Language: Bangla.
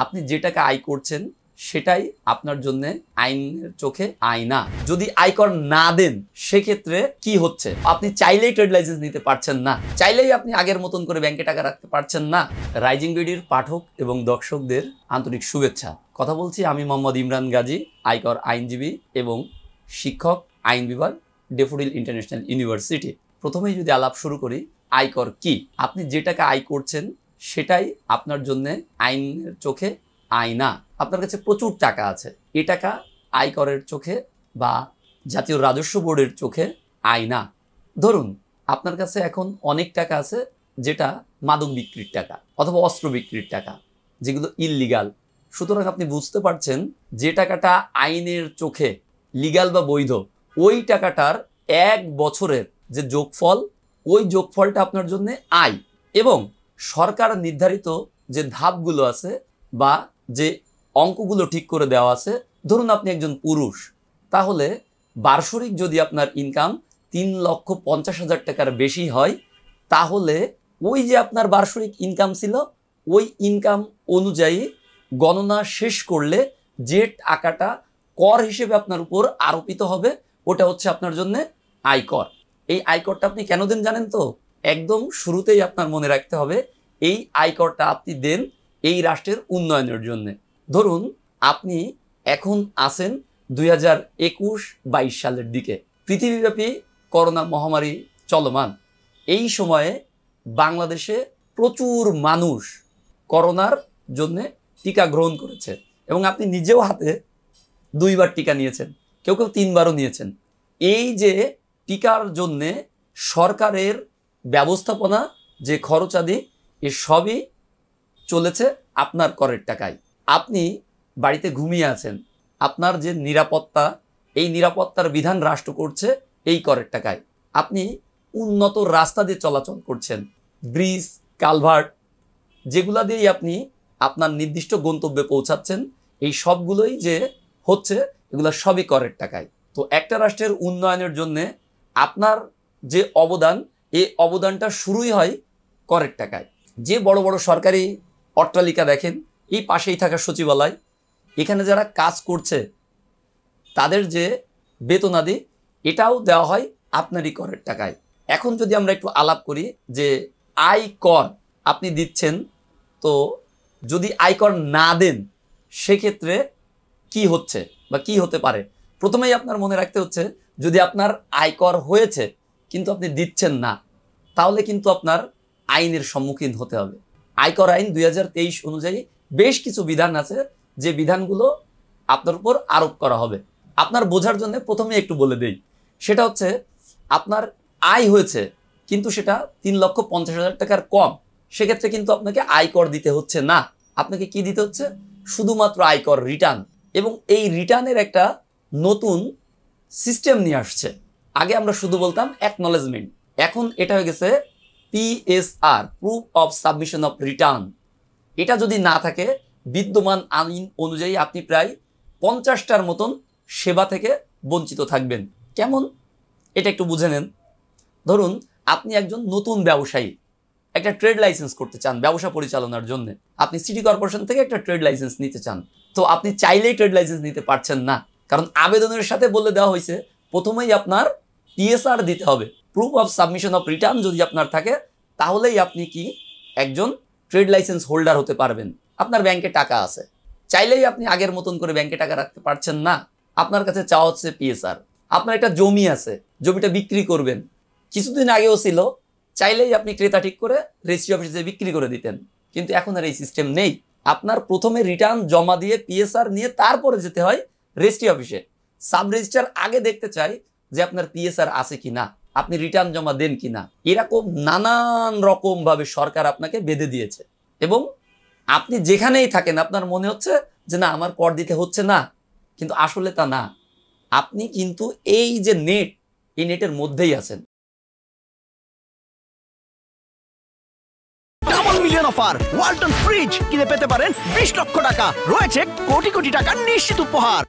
আপনি যে টাকা আয় করছেন সেটাই আপনার জন্য আইনের চোখে আইনা। যদি আয়কর না দেন সেক্ষেত্রে কি হচ্ছে? আপনি চাইলেই ট্রেড লাইসেন্স নিতে পারছেন না, চাইলেই আপনি আগের মতন করে ব্যাংকে টাকা রাখতে পারছেন না। রাইজিং বিডির পাঠক এবং দর্শকদের আন্তরিক শুভেচ্ছা। কথা বলছি আমি মোহাম্মদ ইমরান গাজী, আয়কর আইনজীবী এবং শিক্ষক, আইন বিভাগ, ড্যাফোডিল ইন্টারন্যাশনাল ইউনিভার্সিটি। প্রথমেই যদি আলাপ শুরু করি, আয়কর কি? আপনি যে টাকা আয় করছেন সেটাই আপনার জন্য আইনের চোখে আয়না। আপনার কাছে প্রচুর টাকা আছে, এ টাকা আয়করের চোখে বা জাতীয় রাজস্ব বোর্ডের চোখে আয়না। ধরুন আপনার কাছে এখন অনেক টাকা আছে যেটা মাদক বিক্রির টাকা অথবা অস্ত্র বিক্রির টাকা, যেগুলো ইললিগাল। সুতরাং আপনি বুঝতে পারছেন যে টাকাটা আইনের চোখে লিগাল বা বৈধ, ওই টাকাটার 1 বছরের যে যোগফল, ওই যোগফলটা আপনার জন্য আয়। এবং সরকার নির্ধারিত যে ধাপগুলো আছে বা যে অঙ্কগুলো ঠিক করে দেওয়া আছে, ধরুন আপনি একজন পুরুষ, তাহলে বার্ষিক যদি আপনার ইনকাম 3,50,000 টাকার বেশি হয়, তাহলে ওই যে আপনার বার্ষিক ইনকাম ছিল, ওই ইনকাম অনুযায়ী গণনা শেষ করলে যে টাকাটা কর হিসেবে আপনার উপর আরোপিত হবে, ওটা হচ্ছে আপনার জন্য আয়কর। এই আয়করটা আপনি কেন দেন জানেন তো? একদম শুরুতেই আপনার মনে রাখতে হবে, এই আয়করটা আপনি দেন এই রাষ্ট্রের উন্নয়নের জন্য। ধরুন আপনি এখন আছেন 2021-22 সালের দিকে, পৃথিবীব্যাপী করোনা মহামারী চলমান। এই সময়ে বাংলাদেশে প্রচুর মানুষ করোনার জন্য টিকা গ্রহণ করেছে এবং আপনি নিজেও হাতে 2বার টিকা নিয়েছেন, কেউ কেউ 3বারও নিয়েছেন। এই যে টিকার জন্যে সরকারের ব্যবস্থাপনা, যে খরচাদি, এ সবই চলেছে আপনার করের টাকায়। আপনি বাড়িতে ঘুমিয়ে আছেন, আপনার যে নিরাপত্তা, এই নিরাপত্তার বিধান রাষ্ট্র করছে এই করের টাকায়। আপনি উন্নত রাস্তা দিয়ে চলাচল করছেন, ব্রিজ, কালভার্ট, যেগুলা দিয়েই আপনি আপনার নির্দিষ্ট গন্তব্যে পৌঁছাচ্ছেন, এই সবগুলোই যে হচ্ছে এগুলো সবই করের টাকায়। তো একটা রাষ্ট্রের উন্নয়নের জন্যে আপনার যে অবদান, এই অবদানটা শুরুই হয় করের টাকায়। যে বড় বড় সরকারি অট্টালিকা দেখেন, এই পাশেই থাকা সচিবালয়, এখানে যারা কাজ করছে তাদের যে বেতনাদি, এটাও দেওয়া হয় আপনারই করের টাকায়। এখন যদি আমরা একটু আলাপ করি যে আয়কর আপনি দিচ্ছেন, তো যদি আয়কর না দেন সেক্ষেত্রে কি হচ্ছে বা কি হতে পারে? প্রথমেই আপনার মনে রাখতে হচ্ছে, যদি আপনার আয়কর হয়েছে কিন্তু আপনি দিচ্ছেন না, তাহলে কিন্তু আপনার আইনের সম্মুখীন হতে হবে। আয়কর আইন 2023 অনুযায়ী বেশ কিছু বিধান আছে, যে বিধানগুলো আপনার উপর আরোপ করা হবে। আপনার বোঝার জন্য প্রথমে একটু বলে দেই, সেটা হচ্ছে আপনার আয় হয়েছে কিন্তু সেটা 3,50,000 টাকার কম, সেক্ষেত্রে কিন্তু আপনাকে আয়কর দিতে হচ্ছে না। আপনাকে কি দিতে হচ্ছে? শুধুমাত্র আয়কর রিটার্ন। এবং এই রিটার্নের একটা নতুন সিস্টেম নিয়ে আসছে। আগে আমরা শুধু বলতাম অ্যাকনলেজমেন্ট, এখন এটা হয়ে গেছে PSR, proof of submission of return. এটা যদি না থাকে, বিদ্যমান আইন অনুযায়ী আপনি প্রায় 50টার মতন সেবা থেকে বঞ্চিত থাকবেন। কেমন? এটা একটু বুঝে নেন। ধরুন আপনি একজন নতুন ব্যবসায়ী, একটা ট্রেড লাইসেন্স করতে চান ব্যবসা পরিচালনার জন্য। আপনি সিটি কর্পোরেশন থেকে একটা ট্রেড লাইসেন্স নিতে চান, তো আপনি চাইলেই ট্রেড লাইসেন্স নিতে পারছেন না, কারণ আবেদনের সাথে বলে দেওয়া হয়েছে প্রথমেই আপনার PSR দিতে হবে, proof of submission of return যদি আপনার থাকে, তাহলেই আপনি কি একজন ট্রেড লাইসেন্স হোল্ডার হতে পারবেন। আপনার ব্যাংকে টাকা আছে, চাইলেই আপনি আগের মতন করে ব্যাংকে টাকা রাখতে পারছেন না, আপনার কাছে চাওয়া হচ্ছে PSR। আপনার একটা জমি আছে, জমিটা বিক্রি করবেন, কিছুদিন আগেও ছিল, চাইলেই আপনি ক্রেতা ঠিক করে রেজিস্ট্রি অফিসে বিক্রি করে দিতেন, কিন্তু এখন আর এই সিস্টেম নেই। আপনার প্রথমে রিটার্ন জমা দিয়ে PSR নিয়ে তারপরে যেতে হয় রেজিস্ট্রি অফিসে। সাব রেজিস্ট্রার আগে দেখতে চাই যে আপনার PSR আছে কিনা, আপনি রিটার্ন জমা দেন কিনা। এরকম নানান রকম ভাবে সরকার আপনাকে বেঁধে দিয়েছে এবং আপনি যেখানেই থাকেন আপনার মনে হচ্ছে যে না, আমার কর দিতে হচ্ছে না, কিন্তু আসলে তা না। আপনি কিন্তু এই যে নেট, এই নেটের মধ্যেই আছেন। Double million offer Walton fridge কিনে পেতে পারেন 20 লক্ষ টাকা, রয়েছে কোটি কোটি টাকার নিশ্চিত উপহার।